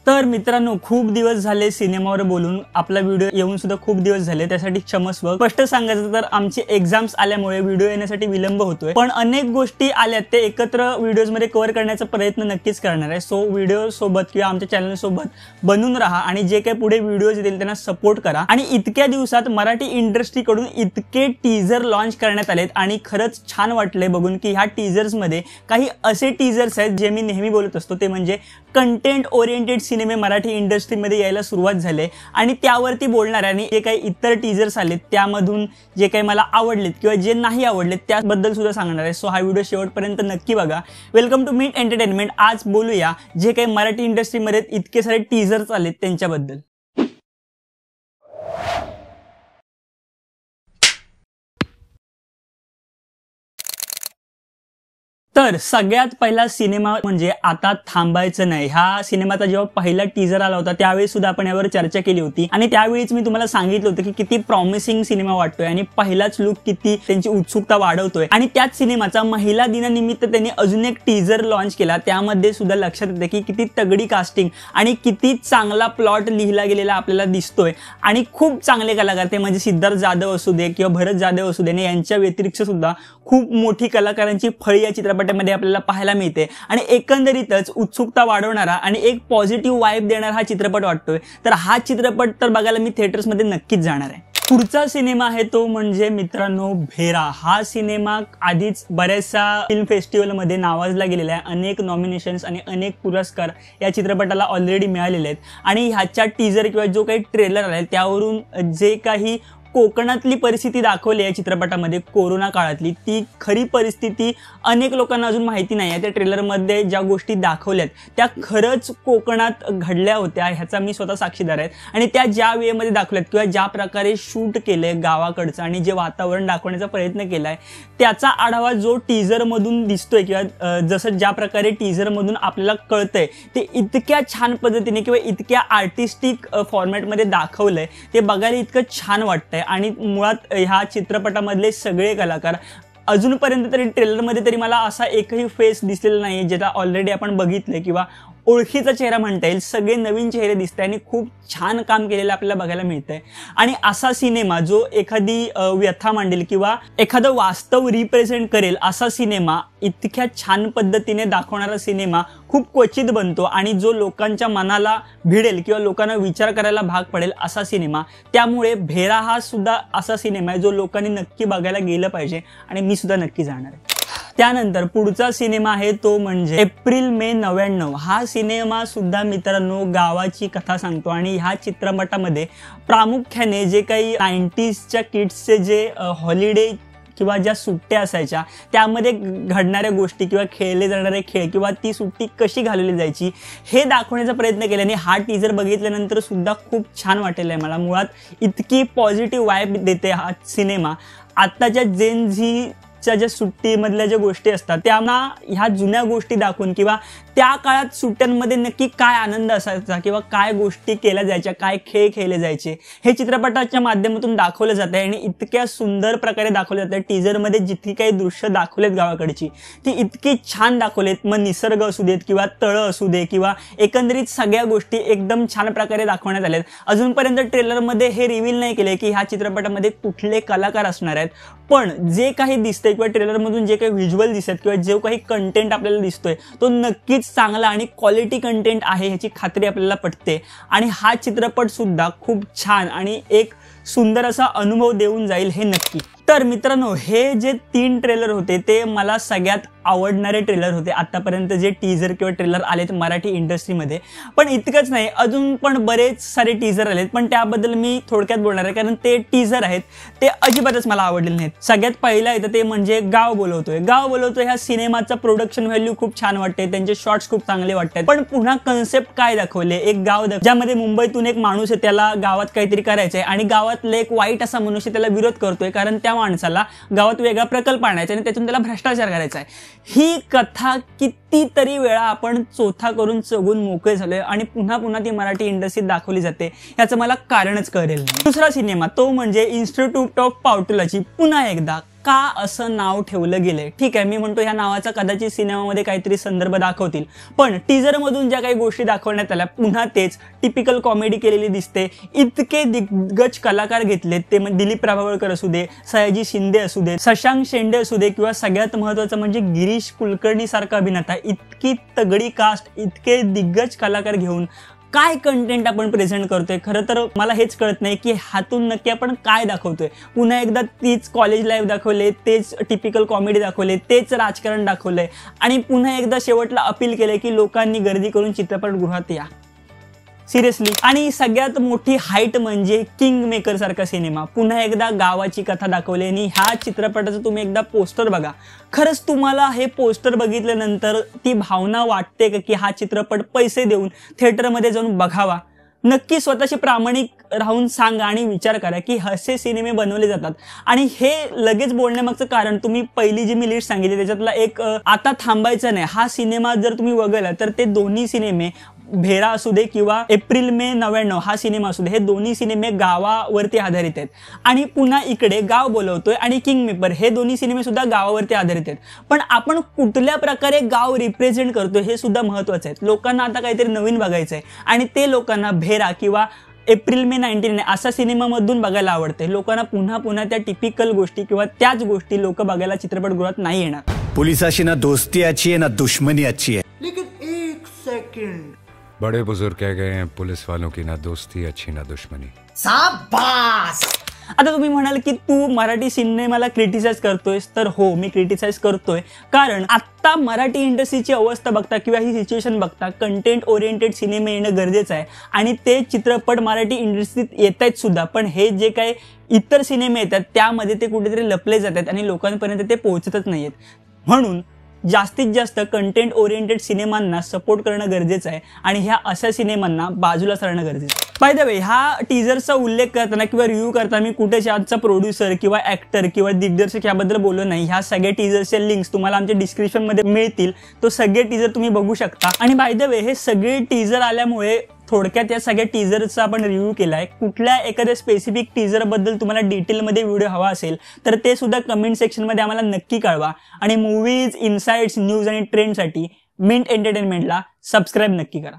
तर मित्रांनो, खूप दिवस झाले सिनेमावर बोलून, आपला व्हिडिओ येऊन सुद्धा खूप दिवस झाले, त्यासाठी क्षमस्व. स्पष्ट सांगायचं तर आमचे एग्जाम्स आल्यामुळे व्हिडिओ येण्यासाठी विलंब होतोय, पण अनेक गोष्टी आल्यात ते एकत्र व्हिडिओज मध्ये कव्हर करण्याचा प्रयत्न नक्कीच करणार आहे. सो व्हिडिओ सोबत किंवा आमच्या चॅनल सोबत बनून राहा आणि जे काही पुढे व्हिडिओज येतील त्यांना सपोर्ट करा. आणि इतक्या दिवसात मराठी इंडस्ट्री कडून इतके टीजर लॉन्च करण्यात आलेत आणि खरंच छान वाटले बघून की ह्या टीजर्स मध्ये काही असे टीजर्स आहेत जे मी नेहमी बोलत असतो, ते म्हणजे कंटेंट ओरिएंटेड सिनेमे मराठी इंडस्ट्रीमध्ये यायला सुरुवात झाले आणि त्यावरती बोलणार आहे. आणि जे काही इतर टीजर्स आलेत त्यामधून जे काही मला आवडलेत किंवा जे नाही आवडलेत त्याबद्दल सुद्धा सांगणार आहे. सो हा व्हिडिओ शेवटपर्यंत नक्की बघा. Welcome to Meet Entertainment. आज बोलूया जे काही मराठी इंडस्ट्रीमध्ये इतके सारे टीजर्स आलेत त्यांच्याबद्दल. तर सगळ्यात पहिला सिनेमा म्हणजे आता थांबायचं नाही. ह्या सिनेमाचा जेव्हा पहिला टीजर आला होता त्यावेळी सुद्धा आपण यावर चर्चा केली होती आणि त्यावेळीच मी तुम्हाला सांगितलं होतं की किती प्रॉमिसिंग सिनेमा वाटतोय आणि पहिलाच लुक किती त्यांची उत्सुकता वाढवतोय. आणि त्याच सिनेमाचा महिला दिनानिमित्त त्यांनी अजून एक टीजर लॉन्च केला. त्यामध्ये सुद्धा लक्षात येते की किती तगडी कास्टिंग आणि किती चांगला प्लॉट लिहिला गेलेला आपल्याला दिसतोय आणि खूप चांगले कलाकार, ते म्हणजे सिद्धार्थ जाधव असू दे किंवा भरत जाधव असू दे, यांच्या व्यतिरिक्त सुद्धा खूप मोठी कलाकारांची फळी या चित्रपटामध्ये आपल्याला पाहायला मिळते. आणि एकंदरीतच उत्सुकता वाढवणारा आणि एक पॉझिटिव्ह वाइब देणारा हा चित्रपट वाटतोय. तर हा चित्रपट तर बघायला मी थिएटर्समध्ये नक्कीच जाणार आहे. पुढचा सिनेमा आहे तो म्हणजे मित्रांनो भेरा. हा सिनेमा आधीच बऱ्याचशा फिल्म फेस्टिवलमध्ये नावाजला गेलेला आहे. अनेक नॉमिनेशन्स आणि अनेक पुरस्कार या चित्रपटाला ऑलरेडी मिळालेले आहेत. आणि ह्याच्या टीजर किंवा जो काही ट्रेलर आलाय त्यावरून जे काही कोकणातली परिस्थिती दाखवली आहे चित्रपटामध्ये कोरोना काळातली, ती खरी परिस्थिती अनेक लोकांना अजून माहिती नाही आहे. त्या ट्रेलरमध्ये ज्या गोष्टी दाखवल्यात त्या खरंच कोकणात घडल्या होत्या, ह्याचा मी स्वतः साक्षीदार आहे. आणि त्या ज्या वेळेमध्ये दाखवल्यात किंवा ज्या प्रकारे शूट केलंय गावाकडचं आणि जे वातावरण दाखवण्याचा प्रयत्न केलाय त्याचा आढावा जो टीजरमधून दिसतोय किंवा जसं ज्या प्रकारे टीजरमधून आपल्याला कळतंय ते इतक्या छान पद्धतीने किंवा इतक्या आर्टिस्टिक फॉर्मॅटमध्ये दाखवलंय, ते बघायला इतकं छान वाटतंय. आणि मुळात ह्या चित्रपटामधले सगळे कलाकार अजूनपर्यंत तरी ट्रेलरमध्ये तरी मला असा एकही फेस दिसलेला नाही ज्याला ऑलरेडी आपण बघितले किंवा ओळखीचा चेहरा म्हणता येईल. सगळे नवीन चेहरे दिसत आहे आणि खूप छान काम केलेलं आपल्याला बघायला मिळतंय. आणि असा सिनेमा जो एखादी व्यथा मांडेल किंवा एखादं वास्तव रिप्रेझेंट करेल असा सिनेमा, इतक्या छान पद्धतीने दाखवणारा सिनेमा खूप क्वचित बनतो. आणि जो लोकांच्या मनाला भिडेल किंवा लोकांना विचार करायला भाग पडेल असा सिनेमा. त्यामुळे भेरा हा सुद्धा असा सिनेमा आहे जो लोकांनी नक्की बघायला गेलं पाहिजे आणि मी सुद्धा नक्की जाणार आहे. त्यानंतर पुढचा सिनेमा आहे तो म्हणजे एप्रिल मे 99. हा सिनेमा सुद्धा मित्रांनो गावाची कथा सांगतो. आणि ह्या चित्रपटामध्ये प्रामुख्याने जे काही 90sच्या किड्सचे जे हॉलिडे किंवा ज्या सुट्ट्या असायच्या त्यामध्ये घडणाऱ्या गोष्टी किंवा खेळले जाणारे खेळ किंवा ती सुट्टी कशी घालवली जायची हे दाखवण्याचा प्रयत्न केल्याने हा टीजर बघितल्यानंतर सुद्धा खूप छान वाटलेला आहे मला. मुळात इतकी पॉझिटिव्ह वाइब देते हा सिनेमा. आत्ताच्या जेन झीच्या ज्या सुट्टीमधल्या ज्या गोष्टी असतात त्यांना ह्या जुन्या गोष्टी दाखवून किंवा त्या काळात सुट्ट्यांमध्ये नक्की काय आनंद असायचा किंवा काय गोष्टी केल्या जायच्या, काय खेळ खेळले जायचे हे चित्रपटाच्या माध्यमातून दाखवलं जात आहे. आणि इतक्या सुंदर प्रकारे दाखवलं जातं. टीजरमध्ये जितकी काही दृश्य दाखवलेत गावाकडची ती इतकी छान दाखवलेत. मग निसर्ग असू देत किंवा तळं असू दे किंवा एकंदरीत सगळ्या गोष्टी एकदम छान प्रकारे दाखवण्यात आल्यात. अजूनपर्यंत ट्रेलरमध्ये हे रिव्हील नाही केले की ह्या चित्रपटामध्ये कुठले कलाकार असणार आहेत, पण जे काही दिसतंय किंवा ट्रेलरमधून जे काही व्हिज्युअल दिसतात किंवा जो काही कंटेंट आपल्याला दिसतोय तो नक्कीच चांगला आणि क्वालिटी कंटेंट आहे ह्याची खात्री आपल्याला पटते. आणि हा चित्रपट सुद्धा खूप छान आणि एक सुंदर असा अनुभव देऊन जाईल हे नक्की. तर मित्रांनो, हे जे 3 ट्रेलर होते ते मला सगळ्यात आवडणारे ट्रेलर होते आतापर्यंत जे टीजर किंवा ट्रेलर आलेत मराठी इंडस्ट्रीमध्ये. पण इतकंच नाही, अजून पण बरेच सारे टीजर आलेत, पण त्याबद्दल मी थोडक्यात बोलणार आहे कारण ते टीजर आहेत ते अजिबातच मला आवडलेले नाहीत. सगळ्यात पहिला येतं ते म्हणजे गाव बोलवतोय. गाव बोलवतोय ह्या सिनेमाचा प्रोडक्शन व्हॅल्यू खूप छान वाटते, त्यांचे शॉट्स खूप चांगले वाटतात. पण पुन्हा कन्सेप्ट काय दाखवले, एक गाव ज्यामध्ये मुंबईतून एक माणूस आहे, त्याला गावात काहीतरी करायचंय आणि गावातला एक वाईट असा मनुष्य त्याला विरोध करतोय कारण त्या माणसाला गावात वेगळा प्रकल्प आणायचा आणि त्यातून त्याला भ्रष्टाचार करायचा आहे. ही कथा कितीतरी वेळा आपण चोथा करून चगून मोकळे झालोय आणि पुन्हा पुन्हा ती मराठी इंडस्ट्रीत दाखवली जाते, याचं मला कारणच कळेल नाही. दुसरा सिनेमा तो म्हणजे इन्स्टिट्यूट ऑफ पावटुलाची पुन्हा एकदा का असं नाव ठेवलं गेलंय? ठीक आहे, मी म्हणतो ह्या नावाचा कदाचित सिनेमामध्ये काहीतरी संदर्भ दाखवतील, पण टीजर मधून ज्या काही गोष्टी दाखवण्यात आल्या पुन्हा तेच टिपिकल कॉमेडी केलेली दिसते. इतके दिग्गज कलाकार घेतलेत, ते दिलीप प्रभावळकर असू दे, सयाजी शिंदे असू दे, शशांक शेंडे असू दे, किंवा सगळ्यात महत्त्वाचं म्हणजे गिरीश कुलकर्णी सारखा अभिनेता. इतकी तगडी कास्ट, इतके दिग्गज कलाकार घेऊन काय कंटेंट आपण प्रेझेंट करतोय? खरं तर मला हेच कळत नाही की हातून नक्की आपण काय दाखवतोय. पुन्हा एकदा तीच कॉलेज लाईफ दाखवले, तेच टिपिकल कॉमेडी दाखवले, तेच राजकारण दाखवलंय आणि पुन्हा एकदा शेवटला अपील केलंय की लोकांनी गर्दी करून चित्रपटगृहात या. सिरियसली. आणि सगळ्यात मोठी हाईट म्हणजे किंग मेकर सारखा सिनेमा. पुन्हा एकदा गावाची कथा दाखवली आणि ह्या चित्रपटाचं तुम्ही एकदा पोस्टर बघा. खरंच तुम्हाला हे पोस्टर बघितल्यानंतर ती भावना वाटते का की हा चित्रपट पैसे देऊन थिएटरमध्ये जाऊन बघावा? नक्की स्वतःशी प्रामाणिक राहून सांगा आणि विचार करा की असे सिनेमे बनवले जातात. आणि हे लगेच बोलण्यामागचं कारण तुम्ही पहिली जी मी लिस्ट सांगितली त्याच्यातला एक आता थांबायचं नाही हा सिनेमा जर तुम्ही बघायला तर ते दोन्ही सिनेमे भेरा असू दे किंवा एप्रिल मे 99 हा सिनेमा असू दे, हे दोन्ही सिनेमे गावावरती आधारित आहेत. आणि पुन्हा इकडे गाव बोलवतोय आणि किंग मेकर हे दोन्ही सिनेमे सुद्धा गावावरती आधारित आहेत. पण आपण कुठल्या प्रकारे गाव रिप्रेझेंट करतोय हे सुद्धा महत्त्वाचं आहे. लोकांना आता काहीतरी नवीन बघायचं आहे आणि ते लोकांना भेरा किंवा एप्रिल मे 99 असा सिनेमामधून बघायला आवडते. लोकांना पुन्हा पुन्हा त्या टिपिकल गोष्टी किंवा त्याच गोष्टी लोक बघायला चित्रपटगृहात नाही येणार. पोलिसाशी ना दोस्ती अच्छी है ना दुश्मनी अच्छी है. लेकिन एक सेकंड, बड़े बुजुर्ग कह गए हैं पुलिस वालों की ना दोस्ती अच्छी ना दुश्मनी. शाबाश. आता तुम्ही म्हणाल की तू मराठी सिनेमाला क्रिटिसाइज करतोयस, तर हो मी क्रिटिसाइज करतोय. कारण आता मराठी इंडस्ट्रीची अवस्था बघता किंवा ही सिच्युएशन बघता कंटेंट ओरिएंटेड सिनेमे येणं गरजेचं आहे आणि ते चित्रपट मराठी इंडस्ट्रीत येत आहेत सुद्धा. पण हे जे काही इतर सिनेमे येतात त्यामध्ये ते कुठेतरी लपले जातात आणि लोकांपर्यंत ते पोहोचतच नाहीयेत. म्हणून जास्तीत जास्त कंटेंट ओरिएंटेड सिनेमांना सपोर्ट करणं गरजेचं आहे आणि ह्या अशा सिनेमांना बाजूला सारणं गरजेचं आहे. बाय द वे, ह्या टीजरचा उल्लेख करताना किंवा रिव्ह्यू करताना मी कुठे आजचा प्रोड्युसर किंवा ऍक्टर किंवा दिग्दर्शक याबद्दल बोललो नाही. ह्या सगळ्या टीजरचे लिंक्स तुम्हाला आमच्या डिस्क्रिप्शनमध्ये मिळतील. तो सगळे टीजर तुम्ही बघू शकता. आणि बाय द वे, हे सगळे टीजर आल्यामुळे थोडक्यात या सगळ्या टीजरचा आपण रिव्ह्यू केलाय. कुठल्या एखाद्या स्पेसिफिक टीजरबद्दल तुम्हाला डिटेलमध्ये व्हिडिओ हवा असेल तर ते सुद्धा कमेंट सेक्शनमध्ये आम्हाला नक्की कळवा. आणि मूवीज, इनसाइट्स, न्यूज आणि ट्रेंडसाठी मिंट एंटरटेनमेंटला सबस्क्राईब नक्की करा.